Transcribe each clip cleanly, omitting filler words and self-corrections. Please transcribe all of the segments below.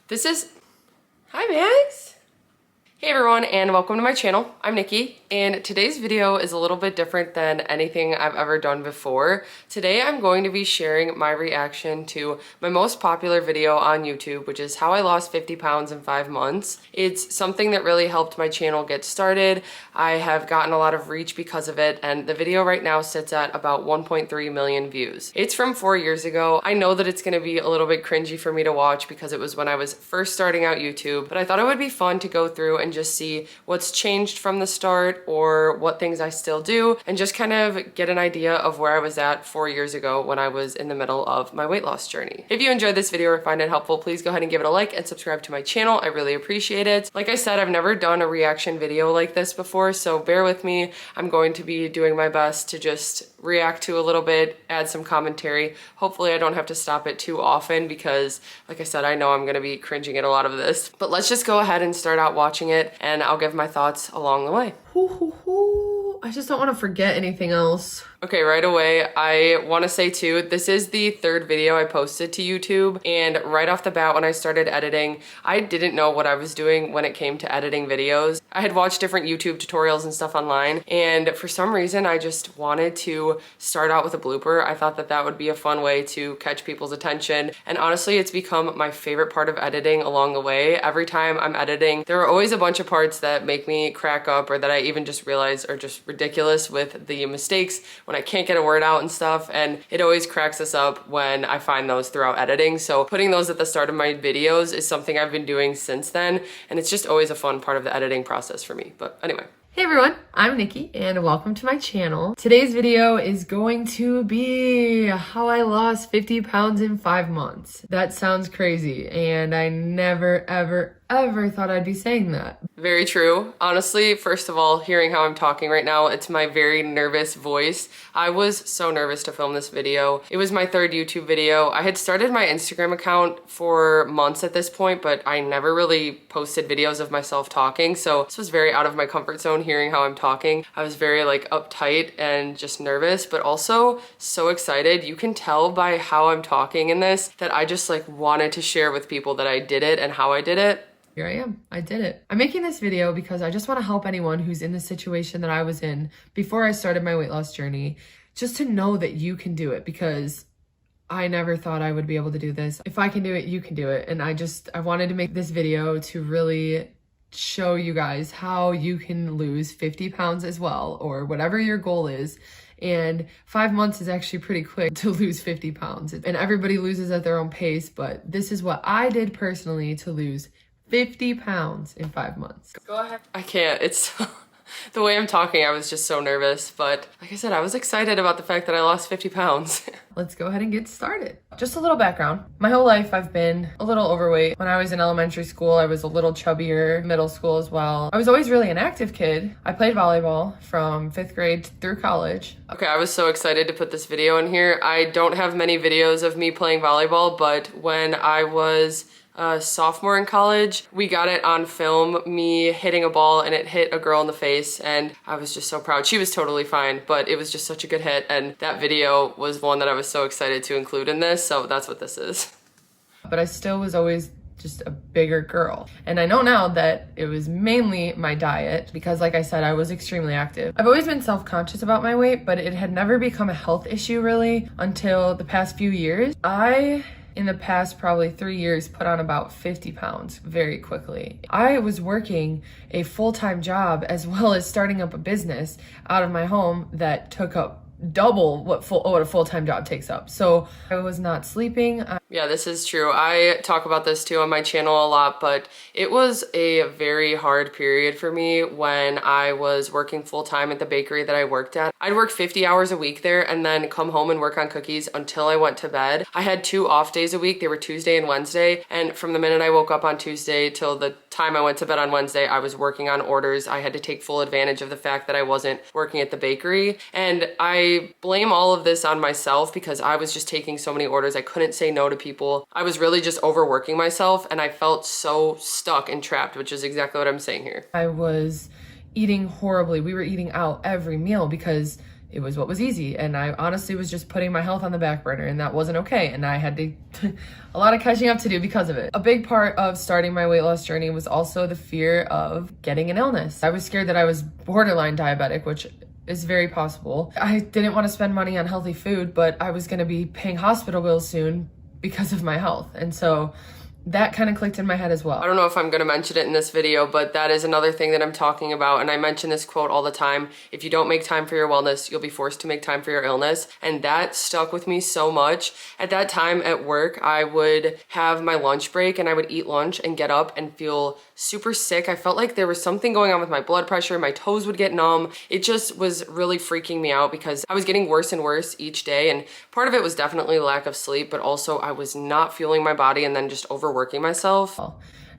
This is, hi Max! Hey everyone and welcome to my channel. I'm Nikki and today's video is a little bit different than anything I've ever done before. Today I'm going to be sharing my reaction to my most popular video on YouTube, which is how I lost 50 pounds in 5 months. It's something that really helped my channel get started. I have gotten a lot of reach because of it and the video right now sits at about 1.3 million views. It's from 4 years ago. I know that it's going to be a little bit cringy for me to watch because it was when I was first starting out YouTube, but I thought it would be fun to go through and just see what's changed from the start or what things I still do and just kind of get an idea of where I was at 4 years ago when I was in the middle of my weight loss journey. If you enjoyed this video or find it helpful, please go ahead and give it a like and subscribe to my channel. I really appreciate it. Like I said, I've never done a reaction video like this before, so bear with me. I'm going to be doing my best to just react to a little bit, add some commentary. Hopefully I don't have to stop it too often because, like I said, I know I'm gonna be cringing at a lot of this. But let's just go ahead and start out watching it and I'll give my thoughts along the way. I just don't want to forget anything else. Okay, right away, I want to say too, this is the third video I posted to YouTube, and right off the bat when I started editing, I didn't know what I was doing when it came to editing videos. I had watched different YouTube tutorials and stuff online, and for some reason I just wanted to start out with a blooper. I thought that that would be a fun way to catch people's attention, and honestly, it's become my favorite part of editing along the way. Every time I'm editing, there are always a bunch of parts that make me crack up or that I even just realize are just ridiculous with the mistakes when I can't get a word out and stuff, and it always cracks us up when I find those throughout editing. So putting those at the start of my videos is something I've been doing since then, and it's just always a fun part of the editing process for me. But anyway. Hey everyone, I'm Nikki and welcome to my channel. Today's video is going to be how I lost 50 pounds in 5 months. That sounds crazy and I never ever thought I'd be saying that. Very true. Honestly, first of all, hearing how I'm talking right now, it's my very nervous voice. I was so nervous to film this video. It was my third YouTube video. I had started my Instagram account for months at this point, but I never really posted videos of myself talking. So this was very out of my comfort zone hearing how I'm talking. I was very like uptight and just nervous, but also so excited. You can tell by how I'm talking in this that I just like wanted to share with people that I did it and how I did it. Here I am. I did it. I'm making this video because I just want to help anyone who's in the situation that I was in before I started my weight loss journey, just to know that you can do it, because I never thought I would be able to do this. If I can do it, you can do it. And I wanted to make this video to really show you guys how you can lose 50 pounds as well, or whatever your goal is. And 5 months is actually pretty quick to lose 50 pounds. And everybody loses at their own pace, but this is what I did personally to lose 50 pounds in 5 months. Go ahead. I can't. It's the way I'm talking, I was just so nervous. But like I said, I was excited about the fact that I lost 50 pounds. Let's go ahead and get started. Just a little background. My whole life I've been a little overweight. When I was in elementary school, I was a little chubbier, middle school as well. I was always really an active kid. I played volleyball from 5th grade through college. Okay, I was so excited to put this video in here. I don't have many videos of me playing volleyball, but when I was a sophomore in college, we got it on film, me hitting a ball and it hit a girl in the face, and I was just so proud. She was totally fine, but it was just such a good hit, and that video was one that I was so excited to include in this, so that's what this is. But I still was always just a bigger girl. And I know now that it was mainly my diet because, like I said, I was extremely active. I've always been self-conscious about my weight, but it had never become a health issue really until the past few years. In the past probably 3 years, put on about 50 pounds very quickly. I was working a full-time job as well as starting up a business out of my home that took up double what a full-time job takes up. So I was not sleeping. Yeah, this is true. I talk about this too on my channel a lot, but it was a very hard period for me when I was working full-time at the bakery that I worked at. I'd work 50 hours a week there and then come home and work on cookies until I went to bed. I had 2 off days a week. They were Tuesday and Wednesday. And from the minute I woke up on Tuesday till the time I went to bed on Wednesday, I was working on orders. I had to take full advantage of the fact that I wasn't working at the bakery. And I blame all of this on myself because I was just taking so many orders. I couldn't say no to people. I was really just overworking myself and I felt so stuck and trapped, which is exactly what I'm saying here. I was eating horribly. We were eating out every meal because It was what was easy, and I honestly was just putting my health on the back burner, and that wasn't okay, and I had to a lot of catching up to do because of it. A big part of starting my weight loss journey was also the fear of getting an illness. I was scared that I was borderline diabetic, which is very possible. I didn't want to spend money on healthy food, but I was going to be paying hospital bills soon because of my health, and so that kind of clicked in my head as well. I don't know if I'm going to mention it in this video, but that is another thing that I'm talking about, and I mention this quote all the time: if you don't make time for your wellness, you'll be forced to make time for your illness. And that stuck with me so much. At that time at work, I would have my lunch break and I would eat lunch and get up and feel super sick. I felt like there was something going on with my blood pressure. My toes would get numb. It just was really freaking me out because I was getting worse and worse each day, and part of it was definitely lack of sleep, but also I was not fueling my body and then just overworking myself.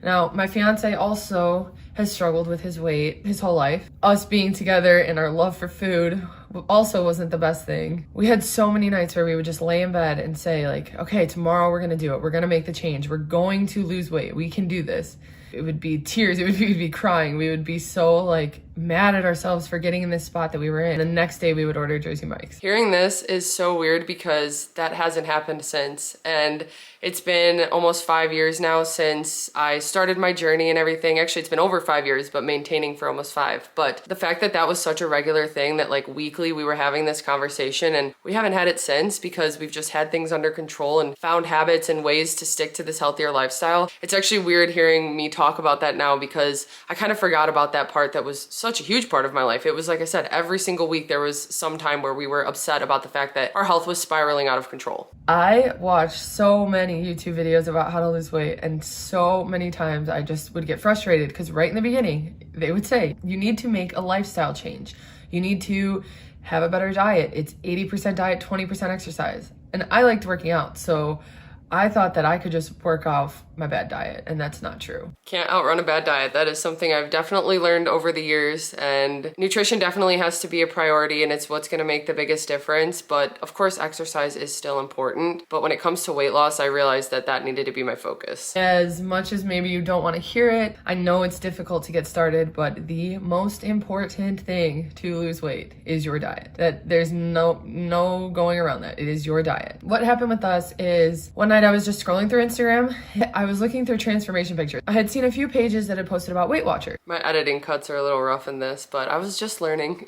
Now, my fiance also has struggled with his weight his whole life. Us being together and our love for food also wasn't the best thing. We had so many nights where we would just lay in bed and say like, okay, tomorrow we're gonna do it. We're gonna make the change. We're going to lose weight. We can do this. It would be tears. We'd be crying. We would be so like mad at ourselves for getting in this spot that we were in. And the next day we would order Jersey Mike's. Hearing this is so weird because that hasn't happened since. And it's been almost 5 years now since I started my journey and everything. Actually, it's been over 5 years, but maintaining for almost 5. But the fact that that was such a regular thing that like weekly we were having this conversation, and we haven't had it since because we've just had things under control and found habits and ways to stick to this healthier lifestyle. It's actually weird hearing me talk about that now because I kind of forgot about that part that was such a huge part of my life. It was, like I said, every single week there was some time where we were upset about the fact that our health was spiraling out of control. I watched so many YouTube videos about how to lose weight, and so many times I just would get frustrated because right in the beginning they would say you need to make a lifestyle change. You need to have a better diet. It's 80% diet, 20% exercise. And I liked working out, so I thought that I could just work off my bad diet, and that's not true. Can't outrun a bad diet. That is something I've definitely learned over the years, and nutrition definitely has to be a priority, and it's what's going to make the biggest difference. But of course, exercise is still important. But when it comes to weight loss, I realized that that needed to be my focus. As much as maybe you don't want to hear it, I know it's difficult to get started, but the most important thing to lose weight is your diet. That there's no going around that. It is your diet. What happened with us is one night I was just scrolling through Instagram. I was looking through transformation pictures. I had seen a few pages that had posted about Weight Watchers. My editing cuts are a little rough in this, but I was just learning.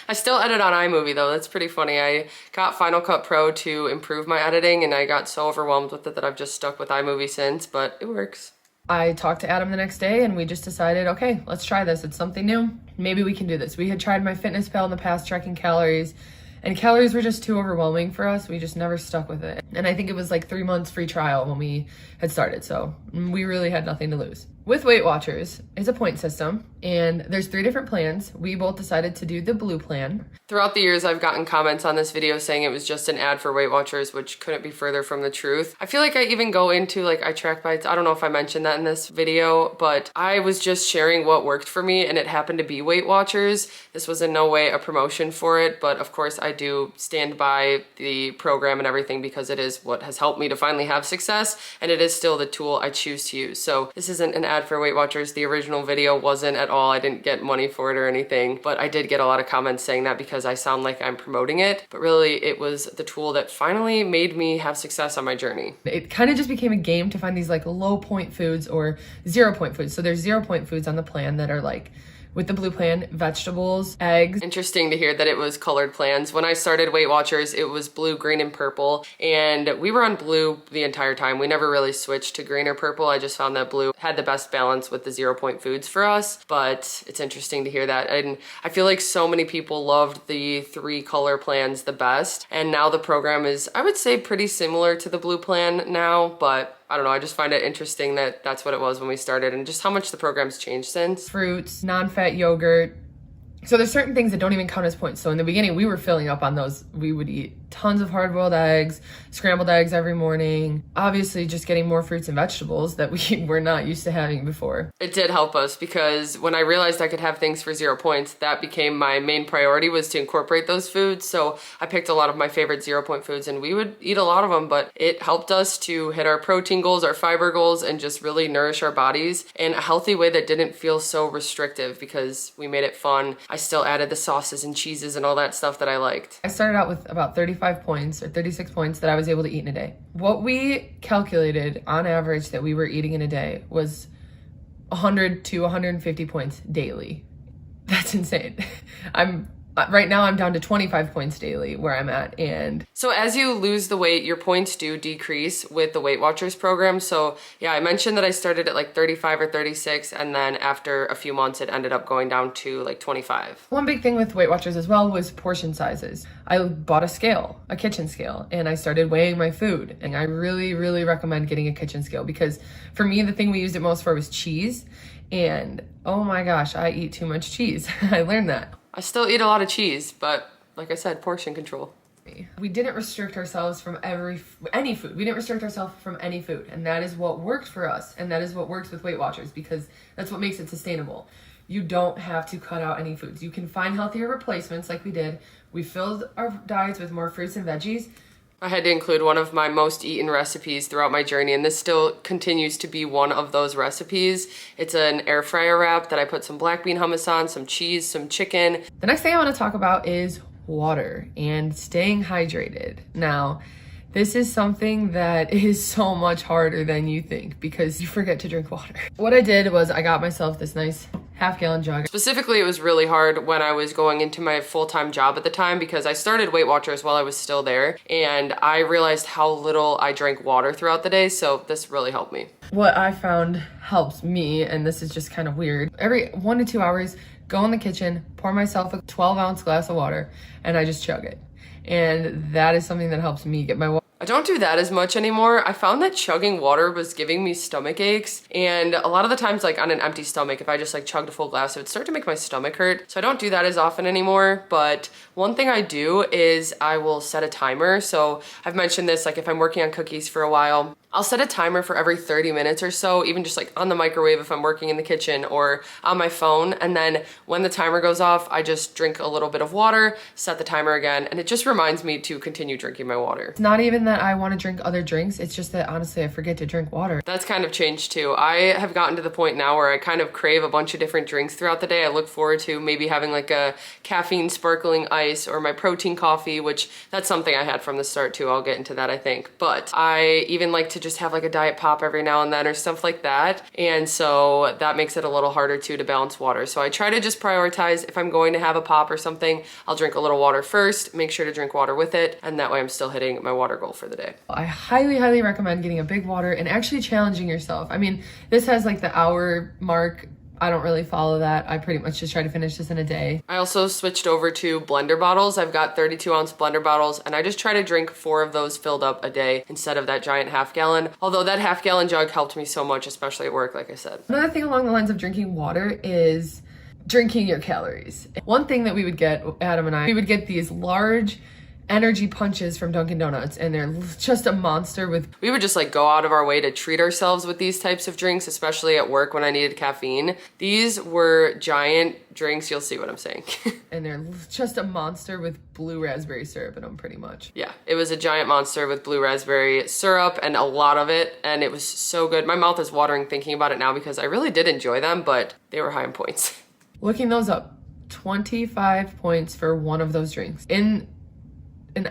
I still edit on iMovie though. That's pretty funny. I got Final Cut Pro to improve my editing, and I got so overwhelmed with it that I've just stuck with iMovie since, but it works. I talked to Adam the next day and we just decided, okay, let's try this. It's something new. Maybe we can do this. We had tried MyFitnessPal in the past tracking calories, and calories were just too overwhelming for us. We just never stuck with it. And I think it was like 3 months free trial when we had started. So we really had nothing to lose. With Weight Watchers is a point system, and there's 3 different plans. We both decided to do the blue plan. Throughout the years, I've gotten comments on this video saying it was just an ad for Weight Watchers, which couldn't be further from the truth. I feel like I even go into like I track bites. I don't know if I mentioned that in this video, but I was just sharing what worked for me, and it happened to be Weight Watchers. This was in no way a promotion for it, but of course I do stand by the program and everything because it is what has helped me to finally have success, and it is still the tool I choose to use. So this isn't an ad for Weight Watchers. The original video wasn't at all. I didn't get money for it or anything, but I did get a lot of comments saying that because I sound like I'm promoting it, but really it was the tool that finally made me have success on my journey. It kind of just became a game to find these like low point foods or 0 point foods. So there's 0 point foods on the plan that are like, with the blue plan, vegetables, eggs. Interesting to hear that it was colored plans. When I started Weight Watchers, it was blue, green, and purple, and we were on blue the entire time. We never really switched to green or purple. I just found that blue had the best balance with the 0 point foods for us, but it's interesting to hear that. And I feel like so many people loved the 3 color plans the best, and now the program is, I would say, pretty similar to the blue plan now, but I don't know, I just find it interesting that that's what it was when we started and just how much the program's changed since. Fruits, non-fat yogurt. So there's certain things that don't even count as points. So in the beginning, we were filling up on those. We would eat tons of hard-boiled eggs, scrambled eggs every morning. Obviously, just getting more fruits and vegetables that we were not used to having before. It did help us because when I realized I could have things for 0 points, that became my main priority, was to incorporate those foods. So I picked a lot of my favorite 0 point foods, and we would eat a lot of them, but it helped us to hit our protein goals, our fiber goals, and just really nourish our bodies in a healthy way that didn't feel so restrictive because we made it fun. I still added the sauces and cheeses and all that stuff that I liked. I started out with about 35 points or 36 points that I was able to eat in a day. What we calculated on average that we were eating in a day was 100 to 150 points daily. That's insane. Right now I'm down to 25 points daily where I'm at. And so as you lose the weight, your points do decrease with the Weight Watchers program. So yeah, I mentioned that I started at like 35 or 36, and then after a few months it ended up going down to like 25. One big thing with Weight Watchers as well was portion sizes. I bought a scale, a kitchen scale, and I started weighing my food. And I really, really recommend getting a kitchen scale because for me, the thing we used it most for was cheese. And oh my gosh, I eat too much cheese. I learned that. I still eat a lot of cheese, but like I said, portion control. We didn't restrict ourselves from any food. We didn't restrict ourselves from any food. And that is what worked for us. And that is what works with Weight Watchers because that's what makes it sustainable. You don't have to cut out any foods. You can find healthier replacements like we did. We filled our diets with more fruits and veggies. I had to include one of my most eaten recipes throughout my journey, and this still continues to be one of those recipes. It's an air fryer wrap that I put some black bean hummus on, some cheese, some chicken. The next thing I want to talk about is water and staying hydrated. Now, this is something that is so much harder than you think because you forget to drink water. What I did was I got myself this nice half-gallon jug. Specifically, it was really hard when I was going into my full-time job at the time because I started Weight Watchers while I was still there, and I realized how little I drank water throughout the day, so this really helped me. What I found helps me, and this is just kind of weird, every 1 to 2 hours, go in the kitchen, pour myself a 12-ounce glass of water, and I just chug it. And that is something that helps me get my water. I don't do that as much anymore. I found that chugging water was giving me stomach aches, and a lot of the times, like on an empty stomach, if I just like chugged a full glass, it would start to make my stomach hurt. So I don't do that as often anymore, but one thing I do is I will set a timer. So I've mentioned this, like if I'm working on cookies for a while, I'll set a timer for every 30 minutes or so, even just like on the microwave if I'm working in the kitchen or on my phone. And then when the timer goes off, I just drink a little bit of water, set the timer again, and it just reminds me to continue drinking my water. It's not even that I want to drink other drinks, it's just that honestly I forget to drink water. That's kind of changed too. I have gotten to the point now where I kind of crave a bunch of different drinks throughout the day. I look forward to maybe having like a caffeine sparkling ice or my protein coffee, which that's something I had from the start too. I'll get into that, I think. But I even like to just have like a diet pop every now and then or stuff like that. And so that makes it a little harder too to balance water. So I try to just prioritize if I'm going to have a pop or something, I'll drink a little water first, make sure to drink water with it, and that way I'm still hitting my water goal for the day. I highly, highly recommend getting a big water and actually challenging yourself. I mean, this has like the hour mark. I don't really follow that. I pretty much just try to finish this in a day. I also switched over to blender bottles. I've got 32-ounce blender bottles, and I just try to drink 4 of those filled up a day instead of that giant half-gallon. Although that half-gallon jug helped me so much, especially at work, like I said. Another thing along the lines of drinking water is drinking your calories. One thing that we would get, Adam and I, we would get these large energy punches from Dunkin' Donuts, and they're just a monster with... We would just like go out of our way to treat ourselves with these types of drinks, especially at work when I needed caffeine. These were giant drinks, you'll see what I'm saying. And they're just a monster with blue raspberry syrup in them, pretty much. Yeah, it was a giant monster with blue raspberry syrup and a lot of it, and it was so good. My mouth is watering thinking about it now because I really did enjoy them, but they were high in points. Looking those up, 25 points for one of those drinks. In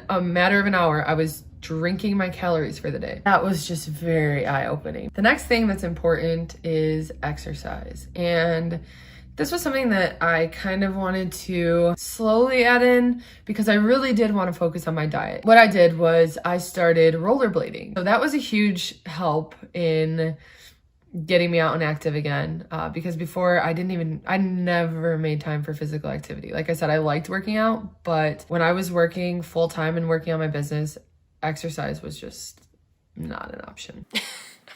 a matter of an hour, I was drinking my calories for the day. That was just very eye-opening. The next thing that's important is exercise. And this was something that I kind of wanted to slowly add in because I really did want to focus on my diet. What I did was I started rollerblading. So that was a huge help in getting me out and active again, because before I never made time for physical activity. Like I said, I liked working out, but when I was working full time and working on my business, exercise was just not an option.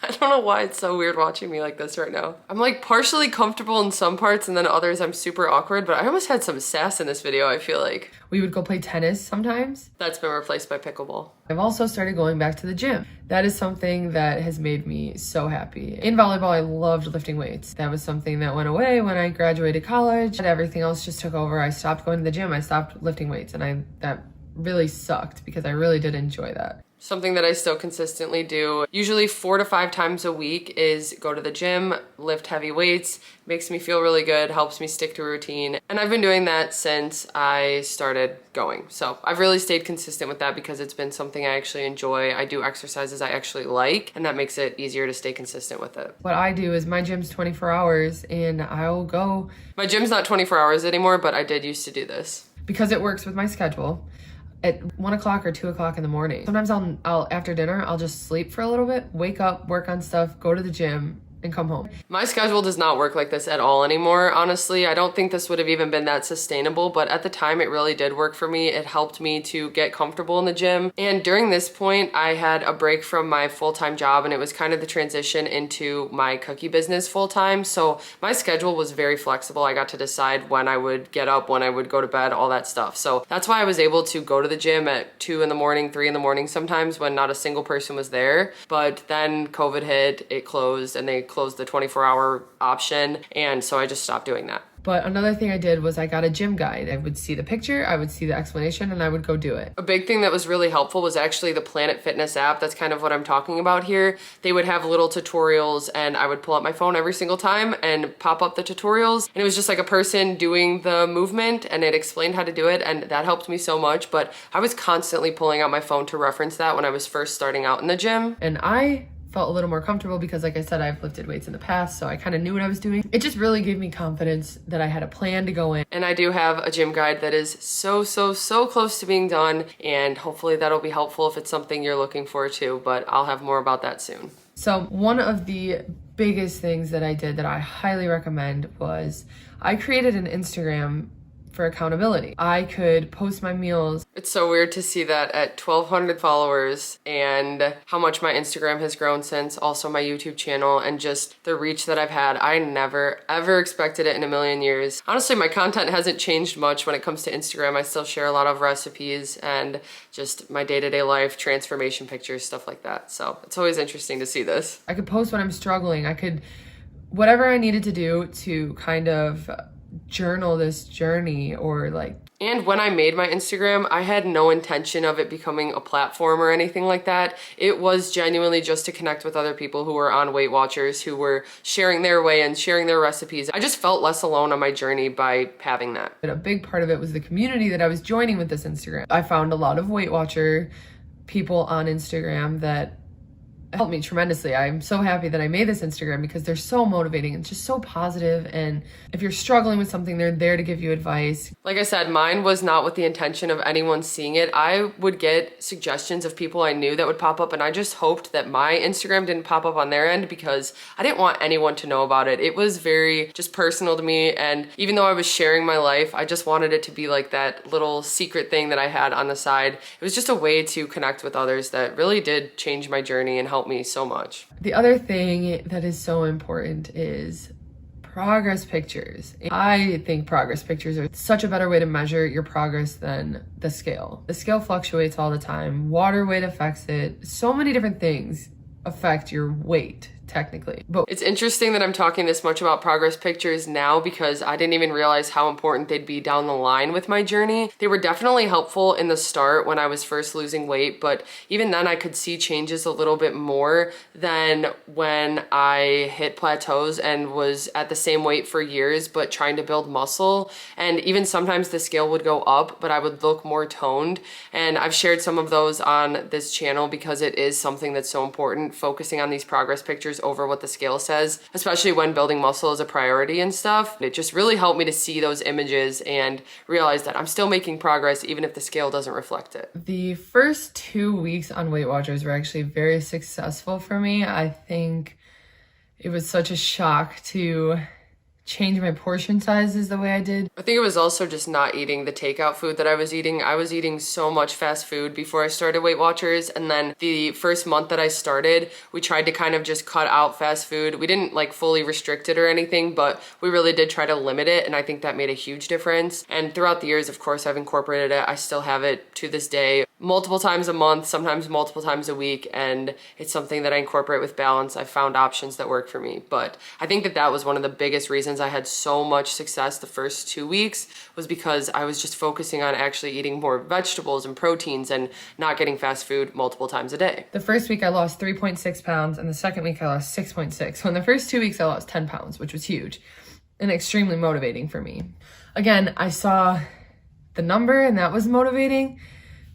I don't know why it's so weird watching me like this right now. I'm like partially comfortable in some parts and then others I'm super awkward, but I almost had some sass in this video, I feel like. We would go play tennis sometimes. That's been replaced by pickleball. I've also started going back to the gym. That is something that has made me so happy. In volleyball, I loved lifting weights. That was something that went away when I graduated college and everything else just took over. I stopped going to the gym. I stopped lifting weights, and that really sucked because I really did enjoy that. Something that I still consistently do, usually 4 to 5 times a week, is go to the gym, lift heavy weights. Makes me feel really good, helps me stick to a routine. And I've been doing that since I started going. So I've really stayed consistent with that because it's been something I actually enjoy. I do exercises I actually like, and that makes it easier to stay consistent with it. What I do is my gym's 24 hours and I'll go. My gym's not 24 hours anymore, but I did used to do this. Because it works with my schedule. At 1 o'clock or 2 o'clock in the morning. Sometimes I'll after dinner, I'll just sleep for a little bit, wake up, work on stuff, go to the gym, and come home. My schedule does not work like this at all anymore, honestly. I don't think this would have even been that sustainable, but at the time it really did work for me. It helped me to get comfortable in the gym. And during this point, I had a break from my full-time job, and it was kind of the transition into my cookie business full-time. So my schedule was very flexible. I got to decide when I would get up, when I would go to bed, all that stuff. So that's why I was able to go to the gym at 2 in the morning, 3 in the morning sometimes when not a single person was there. But then COVID hit, it closed, and they closed the 24-hour option, and so I just stopped doing that. But another thing I did was I got a gym guide. I would see the picture, I would see the explanation, and I would go do it. A big thing that was really helpful was actually the Planet Fitness app. That's kind of what I'm talking about here. They would have little tutorials, and I would pull out my phone every single time and pop up the tutorials, and it was just like a person doing the movement, and it explained how to do it, and that helped me so much. But I was constantly pulling out my phone to reference that when I was first starting out in the gym. And I felt a little more comfortable because, like I said, I've lifted weights in the past, so I kind of knew what I was doing. It just really gave me confidence that I had a plan to go in. And I do have a gym guide that is so close to being done, and hopefully that'll be helpful if it's something you're looking for too, but I'll have more about that soon. So one of the biggest things that I did that I highly recommend was I created an Instagram for accountability. I could post my meals. It's so weird to see that at 1,200 followers and how much my Instagram has grown since, also my YouTube channel, and just the reach that I've had. I never ever expected it in a million years. Honestly, my content hasn't changed much when it comes to Instagram. I still share a lot of recipes and just my day-to-day life, transformation pictures, stuff like that. So it's always interesting to see this. I could post when I'm struggling. I could, whatever I needed to do to kind of journal this journey or like. And when I made my Instagram, I had no intention of it becoming a platform or anything like that. It was genuinely just to connect with other people who were on Weight Watchers, who were sharing their way and sharing their recipes. I just felt less alone on my journey by having that. And a big part of it was the community that I was joining with this Instagram. I found a lot of Weight Watcher people on Instagram that helped me tremendously. I'm so happy that I made this Instagram because they're so motivating and just so positive, and if you're struggling with something, they're there to give you advice. Like I said, mine was not with the intention of anyone seeing it. I would get suggestions of people I knew that would pop up, and I just hoped that my Instagram didn't pop up on their end because I didn't want anyone to know about it. It was very just personal to me, and even though I was sharing my life, I just wanted it to be like that little secret thing that I had on the side. It was just a way to connect with others that really did change my journey and help me so much. The other thing that is so important is progress pictures. I think progress pictures are such a better way to measure your progress than the scale. The scale fluctuates all the time. Water weight affects it. So many different things affect your weight, technically. But it's interesting that I'm talking this much about progress pictures now because I didn't even realize how important they'd be down the line with my journey. They were definitely helpful in the start when I was first losing weight, but even then I could see changes a little bit more than when I hit plateaus and was at the same weight for years but trying to build muscle. And even sometimes the scale would go up, but I would look more toned. And I've shared some of those on this channel because it is something that's so important, focusing on these progress pictures over what the scale says, especially when building muscle is a priority and stuff. It just really helped me to see those images and realize that I'm still making progress even if the scale doesn't reflect it. The first 2 weeks on Weight Watchers were actually very successful for me. I think it was such a shock to change my portion sizes the way I did. I think it was also just not eating the takeout food that I was eating. I was eating so much fast food before I started Weight Watchers, and then the first month that I started, we tried to kind of just cut out fast food. We didn't like fully restrict it or anything, but we really did try to limit it, and I think that made a huge difference. And throughout the years, of course, I've incorporated it. I still have it to this day, multiple times a month, sometimes multiple times a week, and it's something that I incorporate with balance. I found options that work for me, but I think that that was one of the biggest reasons I had so much success the first 2 weeks, was because I was just focusing on actually eating more vegetables and proteins and not getting fast food multiple times a day. The first week I lost 3.6 pounds, and the second week I lost 6.6. So in the first 2 weeks I lost 10 pounds, which was huge and extremely motivating for me. Again, I saw the number and that was motivating,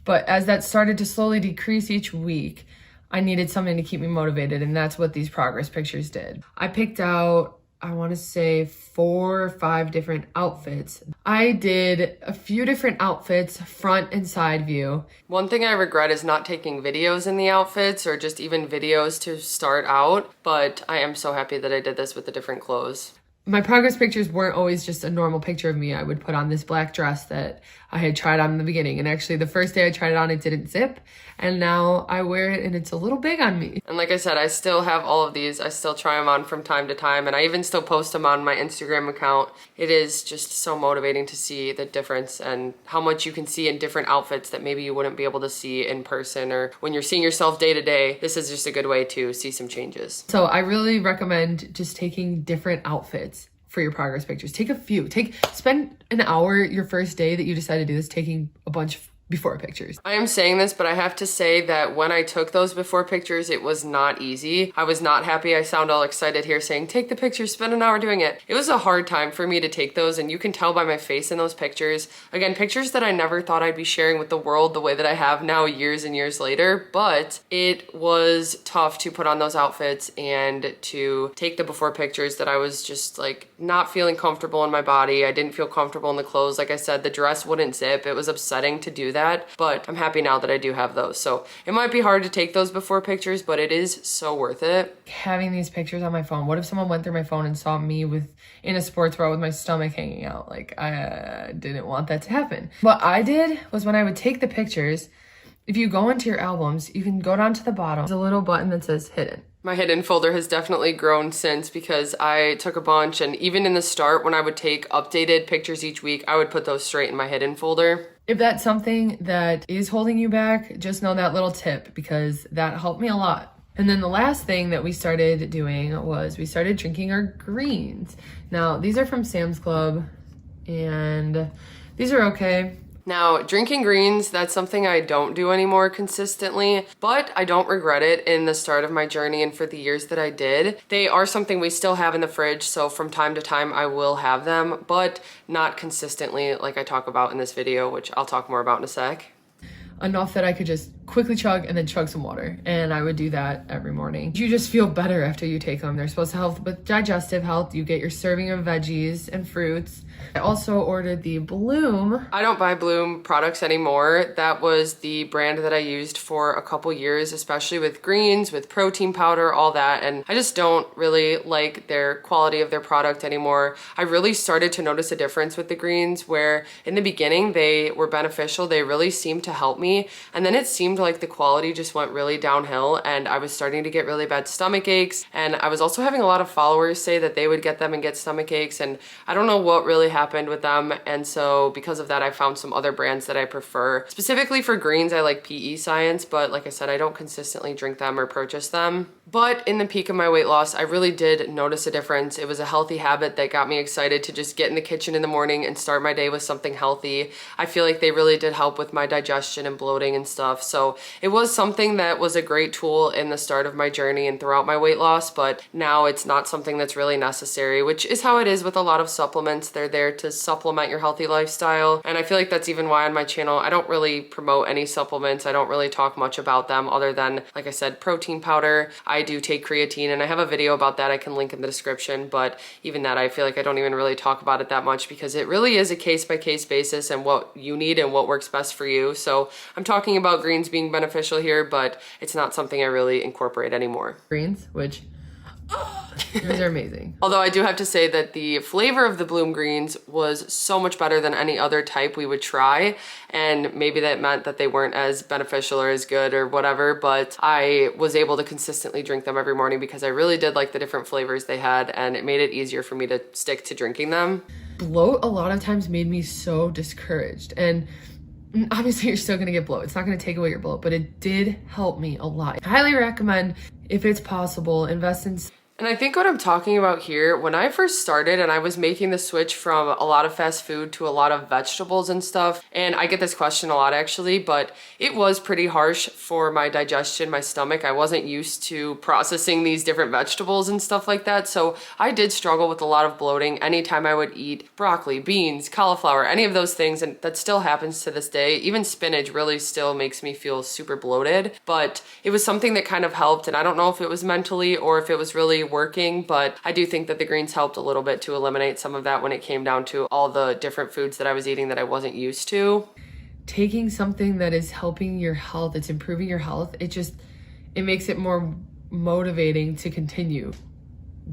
but as that started to slowly decrease each week, I needed something to keep me motivated, and that's what these progress pictures did. I picked out, I want to say 4 or 5 different outfits. I did a few different outfits, front and side view. One thing I regret is not taking videos in the outfits, or just even videos to start out, but I am so happy that I did this with the different clothes. My progress pictures weren't always just a normal picture of me. I would put on this black dress that I had tried on in the beginning. And actually the first day I tried it on, it didn't zip. And now I wear it and it's a little big on me. And like I said, I still have all of these. I still try them on from time to time. And I even still post them on my Instagram account. It is just so motivating to see the difference and how much you can see in different outfits that maybe you wouldn't be able to see in person, or when you're seeing yourself day to day. This is just a good way to see some changes. So I really recommend just taking different outfits for your progress pictures. Take a few. Spend an hour your first day that you decide to do this taking a bunch of before pictures. I am saying this, but I have to say that when I took those before pictures, it was not easy. I was not happy. I sound all excited here saying, take the pictures, spend an hour doing it. It was a hard time for me to take those, and you can tell by my face in those pictures. Again, pictures that I never thought I'd be sharing with the world the way that I have now years and years later, but it was tough to put on those outfits and to take the before pictures that I was just like not feeling comfortable in my body. I didn't feel comfortable in the clothes. Like I said, the dress wouldn't zip. It was upsetting to do that, but I'm happy now that I do have those. So it might be hard to take those before pictures, but it is so worth it. Having these pictures on my phone, what if someone went through my phone and saw me in a sports bra with my stomach hanging out? Like, I didn't want that to happen. What I did was, when I would take the pictures, if you go into your albums, you can go down to the bottom. There's a little button that says hidden. My hidden folder has definitely grown since, because I took a bunch, and even in the start when I would take updated pictures each week, I would put those straight in my hidden folder. If that's something that is holding you back, just know that little tip, because that helped me a lot. And then the last thing that we started doing was we started drinking our greens. Now, these are from Sam's Club, and these are okay. Now, drinking greens, that's something I don't do anymore consistently, but I don't regret it in the start of my journey and for the years that I did. They are something we still have in the fridge, so from time to time I will have them, but not consistently like I talk about in this video, which I'll talk more about in a sec. Enough that I could just quickly chug and then chug some water, and I would do that every morning. You just feel better after you take them. They're supposed to help with digestive health. You get your serving of veggies and fruits. I also ordered the Bloom. I don't buy Bloom products anymore. That was the brand that I used for a couple years, especially with greens, with protein powder, all that, and I just don't really like their quality of their product anymore. I really started to notice a difference with the greens, where in the beginning they were beneficial. They really seemed to help me, and then it seemed like the quality just went really downhill, and I was starting to get really bad stomach aches, and I was also having a lot of followers say that they would get them and get stomach aches, and I don't know what really happened with them. And so because of that, I found some other brands that I prefer. Specifically for greens, I like PE Science, but like I said, I don't consistently drink them or purchase them. But in the peak of my weight loss, I really did notice a difference. It was a healthy habit that got me excited to just get in the kitchen in the morning and start my day with something healthy. I feel like they really did help with my digestion and bloating and stuff. So it was something that was a great tool in the start of my journey and throughout my weight loss, but now it's not something that's really necessary, which is how it is with a lot of supplements. They're there to supplement your healthy lifestyle. And I feel like that's even why on my channel, I don't really promote any supplements. I don't really talk much about them other than, like I said, protein powder. I do take creatine, and I have a video about that I can link in the description, but even that, I feel like I don't even really talk about it that much, because it really is a case-by-case basis and what you need and what works best for you. So I'm talking about greens being beneficial here, but it's not something I really incorporate anymore. Greens, which Those are amazing. Although I do have to say that the flavor of the bloom greens was so much better than any other type we would try. And maybe that meant that they weren't as beneficial or as good or whatever, but I was able to consistently drink them every morning because I really did like the different flavors they had, and it made it easier for me to stick to drinking them. Bloat a lot of times made me so discouraged, and obviously you're still gonna get bloat. It's not gonna take away your bloat, but it did help me a lot. I highly recommend, if it's possible, invest in. And I think what I'm talking about here, when I first started and I was making the switch from a lot of fast food to a lot of vegetables and stuff, and I get this question a lot actually, but it was pretty harsh for my digestion, my stomach. I wasn't used to processing these different vegetables and stuff like that, so I did struggle with a lot of bloating anytime I would eat broccoli, beans, cauliflower, any of those things, and that still happens to this day. Even spinach really still makes me feel super bloated, but it was something that kind of helped, and I don't know if it was mentally or if it was really working, but I do think that the greens helped a little bit to eliminate some of that when it came down to all the different foods that I was eating that I wasn't used to. Taking something that is helping your health, it's improving your health, it makes it more motivating to continue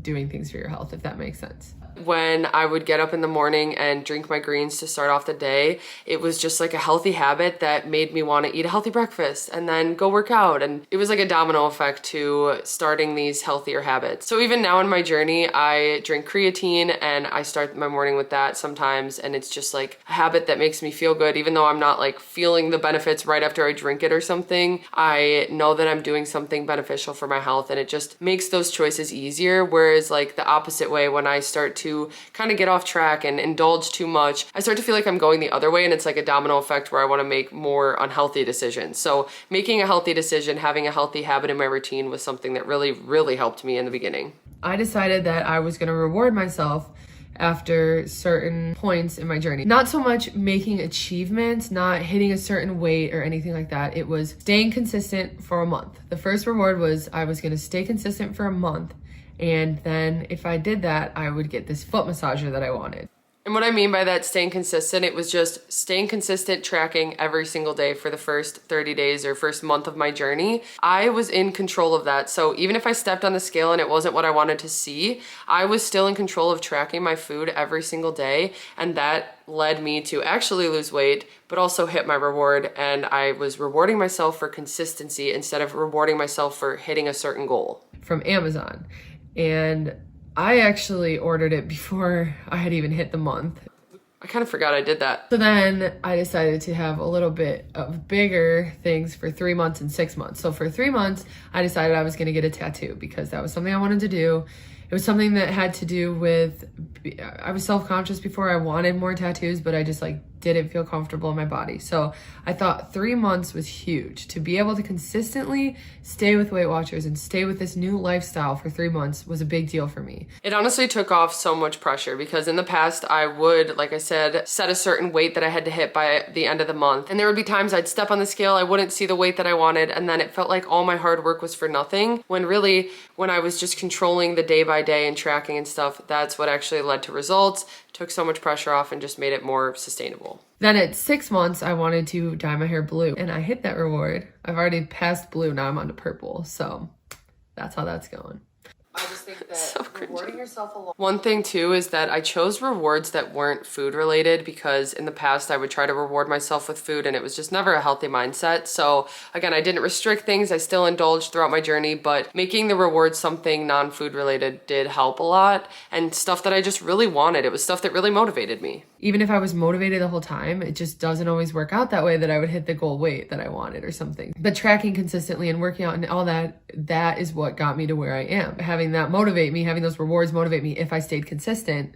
doing things for your health, if that makes sense. When I would get up in the morning and drink my greens to start off the day, it was just like a healthy habit that made me want to eat a healthy breakfast and then go work out. And it was like a domino effect to starting these healthier habits. So even now in my journey, I drink creatine and I start my morning with that sometimes. And it's just like a habit that makes me feel good, even though I'm not like feeling the benefits right after I drink it or something. I know that I'm doing something beneficial for my health, and it just makes those choices easier. Whereas like the opposite way, when I start to kind of get off track and indulge too much, I start to feel like I'm going the other way, and it's like a domino effect where I want to make more unhealthy decisions. So making a healthy decision, having a healthy habit in my routine was something that really helped me in the beginning. I decided that I was going to reward myself after certain points in my journey. Not so much making achievements, not hitting a certain weight or anything like that. It was staying consistent for a month. The first reward was I was going to stay consistent for a month. And then if I did that, I would get this foot massager that I wanted. And what I mean by that staying consistent, it was just staying consistent, tracking every single day for the first 30 days or first month of my journey. I was in control of that. So even if I stepped on the scale and it wasn't what I wanted to see, I was still in control of tracking my food every single day. And that led me to actually lose weight, but also hit my reward. And I was rewarding myself for consistency instead of rewarding myself for hitting a certain goal. From Amazon. And I actually ordered it before I had even hit the month. I kind of forgot I did that. So then I decided to have a little bit of bigger things for 3 months and 6 months. So for 3 months, I decided I was going to get a tattoo because that was something I wanted to do. It was something that had to do with, I was self-conscious before. I wanted more tattoos, but I just like didn't feel comfortable in my body. So I thought 3 months was huge. To be able to consistently stay with Weight Watchers and stay with this new lifestyle for 3 months was a big deal for me. It honestly took off so much pressure because in the past I would, like I said, set a certain weight that I had to hit by the end of the month. And there would be times I'd step on the scale, I wouldn't see the weight that I wanted, and then it felt like all my hard work was for nothing, when really, when I was just controlling the day by day and tracking and stuff, that's what actually led to results, took so much pressure off, and just made it more sustainable. Then at 6 months, I wanted to dye my hair blue, and I hit that reward. I've already passed blue, now I'm on to purple, so that's how that's going. I just think that so rewarding yourself alone. One thing too is that I chose rewards that weren't food related, because in the past I would try to reward myself with food and it was just never a healthy mindset. So again, I didn't restrict things. I still indulged throughout my journey, but making the rewards something non-food related did help a lot, and stuff that I just really wanted. It was stuff that really motivated me. Even if I was motivated the whole time, it just doesn't always work out that way, that I would hit the goal weight that I wanted or something. But tracking consistently and working out and all that, that is what got me to where I am. Having that motivate me, having those rewards motivate me if I stayed consistent,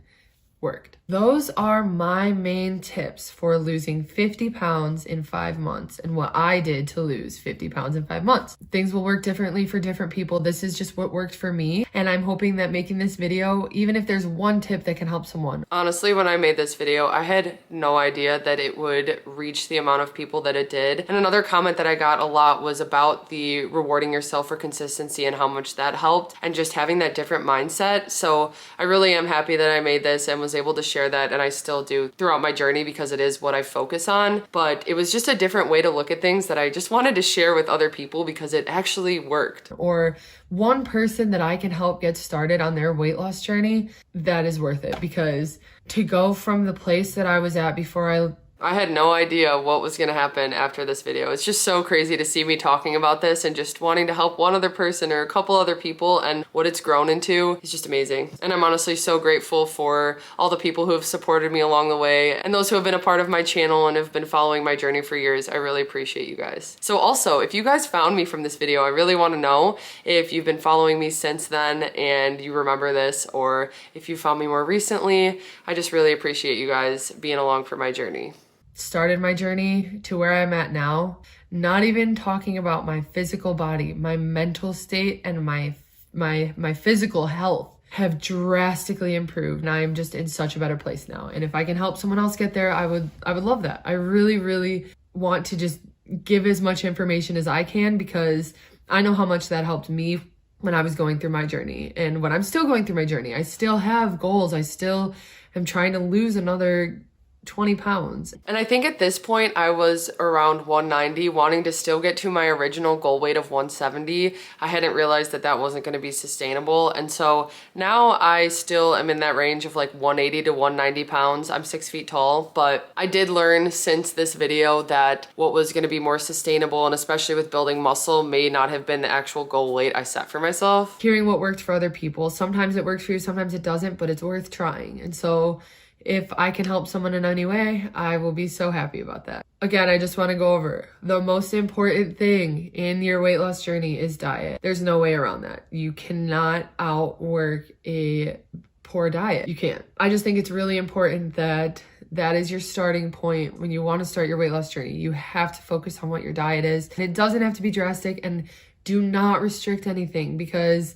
worked. Those are my main tips for losing 50 pounds in 5 months and what I did to lose 50 pounds in 5 months. Things will work differently for different people. This is just what worked for me. And I'm hoping that making this video, even if there's one tip that can help someone. Honestly, when I made this video, I had no idea that it would reach the amount of people that it did. And another comment that I got a lot was about the rewarding yourself for consistency and how much that helped and just having that different mindset. So I really am happy that I made this and was was able to share that, and I still do throughout my journey because it is what I focus on. But it was just a different way to look at things that I just wanted to share with other people because it actually worked. Or one person that I can help get started on their weight loss journey, that is worth it. Because to go from the place that I was at before I had no idea what was going to happen after this video. It's just so crazy to see me talking about this and just wanting to help one other person or a couple other people, and what it's grown into is just amazing. And I'm honestly so grateful for all the people who have supported me along the way and those who have been a part of my channel and have been following my journey for years. I really appreciate you guys. So also, if you guys found me from this video, I really want to know if you've been following me since then and you remember this, or if you found me more recently. I just really appreciate you guys being along for my journey. Started my journey to where I'm at now, not even talking about my physical body, my mental state and my physical health have drastically improved. And I'm just in such a better place now. And if I can help someone else get there, I would love that. I really want to just give as much information as I can, because I know how much that helped me when I was going through my journey, and when I'm still going through my journey. I still have goals. I still am trying to lose another 20 pounds. And I think at this point I was around 190, wanting to still get to my original goal weight of 170. I hadn't realized that that wasn't going to be sustainable. And so now I still am in that range of like 180 to 190 pounds. I'm 6 feet tall, but I did learn since this video that what was going to be more sustainable, and especially with building muscle, may not have been the actual goal weight I set for myself. Hearing what worked for other people, sometimes it works for you, sometimes it doesn't, but it's worth trying. And so if I can help someone in any way, I will be so happy about that. Again, I just want to go over the most important thing in your weight loss journey is diet. There's no way around that. You cannot outwork a poor diet. You can't. I just think it's really important that that is your starting point when you want to start your weight loss journey. You have to focus on what your diet is. And it doesn't have to be drastic, and do not restrict anything, because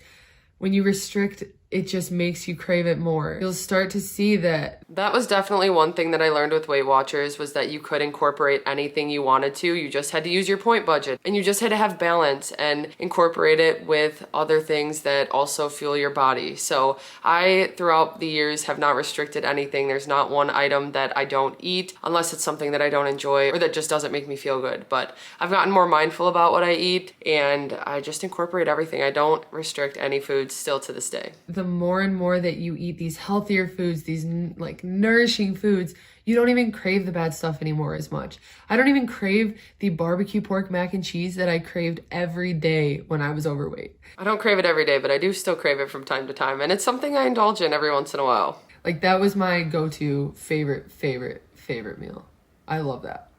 when you restrict, it just makes you crave it more. You'll start to see that. That was definitely one thing that I learned with Weight Watchers, was that you could incorporate anything you wanted to. You just had to use your point budget, and you just had to have balance and incorporate it with other things that also fuel your body. So I, throughout the years, have not restricted anything. There's not one item that I don't eat unless it's something that I don't enjoy or that just doesn't make me feel good. But I've gotten more mindful about what I eat, and I just incorporate everything. I don't restrict any foods still to this day. The more and more that you eat these healthier foods, these like nourishing foods, you don't even crave the bad stuff anymore as much. I don't even crave the barbecue pork mac and cheese that I craved every day when I was overweight. I don't crave it every day, but I do still crave it from time to time, and it's something I indulge in every once in a while. Like, that was my go-to favorite meal. I love that.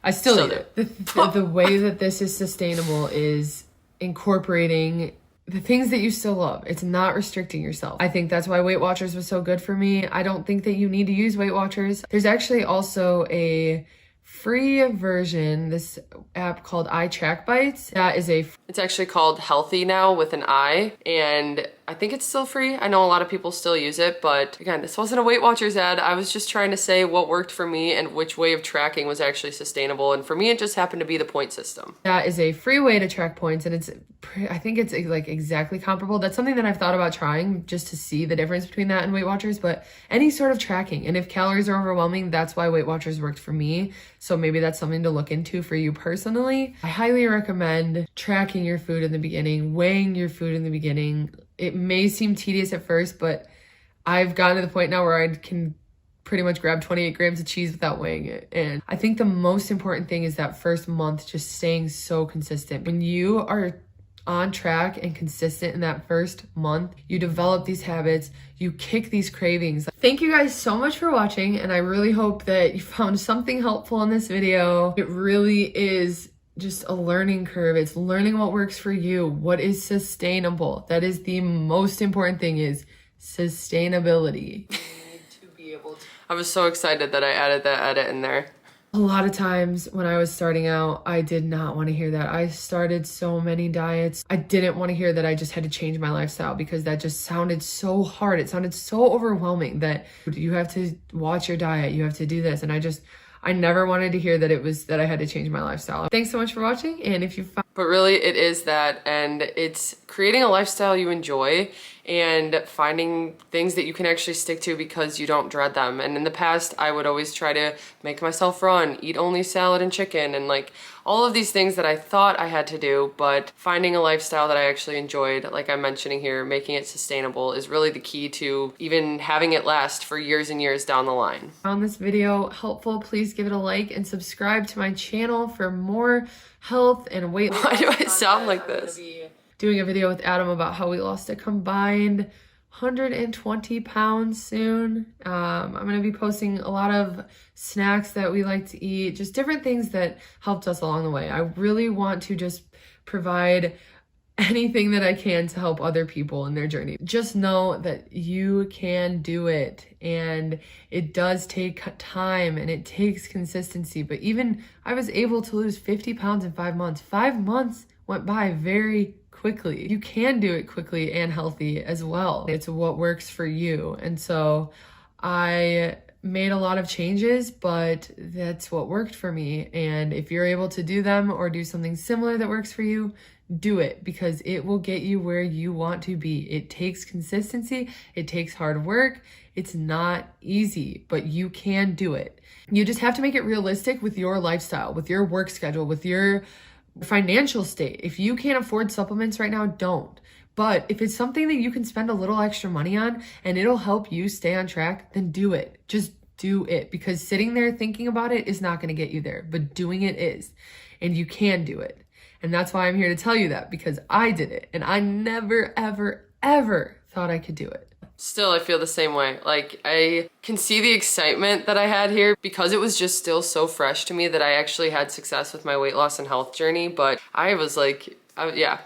I still eat it. The way that this is sustainable is incorporating the things that you still love. It's not restricting yourself. I think that's why Weight Watchers was so good for me. I don't think that you need to use Weight Watchers. There's actually also a free version, this app called iTrackBites. It's actually called Healthy now with an I, and I think it's still free. I know a lot of people still use it, but again, this wasn't a Weight Watchers ad. I was just trying to say what worked for me and which way of tracking was actually sustainable. And for me, it just happened to be the point system. That is a free way to track points, and I think it's like exactly comparable. That's something that I've thought about trying, just to see the difference between that and Weight Watchers, but any sort of tracking. And if calories are overwhelming, that's why Weight Watchers worked for me. So maybe that's something to look into for you personally. I highly recommend tracking your food in the beginning, weighing your food in the beginning. It may seem tedious at first, but I've gotten to the point now where I can pretty much grab 28 grams of cheese without weighing it. And I think the most important thing is that first month, just staying so consistent. When you are on track and consistent in that first month, you develop these habits, you kick these cravings. Thank you guys so much for watching, and I really hope that you found something helpful in this video. It really is just a learning curve. It's learning what works for you, what is sustainable. That is the most important thing, is sustainability. I was so excited that I added that edit in there. A lot of times when I was starting out, I did not want to hear that. I started so many diets. I didn't want to hear that I just had to change my lifestyle, because that just sounded so hard. It sounded so overwhelming that you have to watch your diet, you have to do this. And I never wanted to hear that it was that I had to change my lifestyle. Thanks so much for watching. And if you found... But really, it is that, and it's creating a lifestyle you enjoy and finding things that you can actually stick to because you don't dread them. And in the past, I would always try to make myself run, eat only salad and chicken, and like all of these things that I thought I had to do, but finding a lifestyle that I actually enjoyed, like I'm mentioning here, making it sustainable is really the key to even having it last for years and years down the line. Found this video helpful, please give it a like and subscribe to my channel for more health and weight loss. Why do I sound like this? Doing a video with Adam about how we lost a combined 120 pounds soon. I'm gonna be posting a lot of snacks that we like to eat, just different things that helped us along the way. I really want to just provide anything that I can to help other people in their journey. Just know that you can do it, and it does take time and it takes consistency. But even I was able to lose 50 pounds in 5 months. 5 months went by very quickly. You can do it quickly and healthy as well. It's what works for you. And so I made a lot of changes, but that's what worked for me. And if you're able to do them or do something similar that works for you, do it, because it will get you where you want to be. It takes consistency. It takes hard work. It's not easy, but you can do it. You just have to make it realistic with your lifestyle, with your work schedule, with your financial state. If you can't afford supplements right now, don't. But if it's something that you can spend a little extra money on and it'll help you stay on track, then do it. Just do it, because sitting there thinking about it is not going to get you there, but doing it is, and you can do it. And that's why I'm here to tell you that, because I did it and I never, ever, ever thought I could do it. Still, I feel the same way. Like, I can see the excitement that I had here because it was just still so fresh to me that I actually had success with my weight loss and health journey. But I was like, yeah,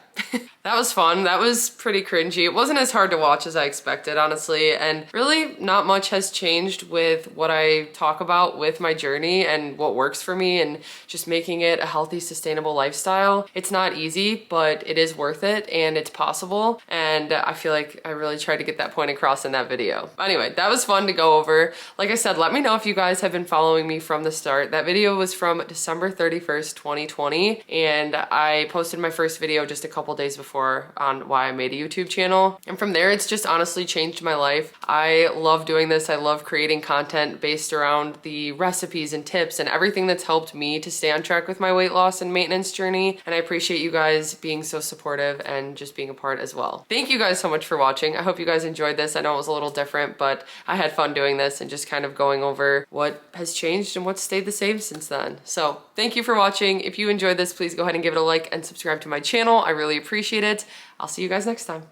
that was fun. That was pretty cringy. It wasn't as hard to watch as I expected, honestly. And really not much has changed with what I talk about with my journey and what works for me and just making it a healthy, sustainable lifestyle. It's not easy, but it is worth it and it's possible. And I feel like I really tried to get that point across in that video. Anyway, that was fun to go over. Like I said, let me know if you guys have been following me from the start. That video was from December 31st, 2020. And I posted my first video just a couple days before on why I made a YouTube channel. And from there, it's just honestly changed my life. I love doing this. I love creating content based around the recipes and tips and everything that's helped me to stay on track with my weight loss and maintenance journey. And I appreciate you guys being so supportive and just being a part as well. Thank you guys so much for watching. I hope you guys enjoyed this. I know it was a little different, but I had fun doing this and just kind of going over what has changed and what's stayed the same since then. So thank you for watching. If you enjoyed this, please go ahead and give it a like and subscribe to my channel. I really appreciate it. I'll see you guys next time.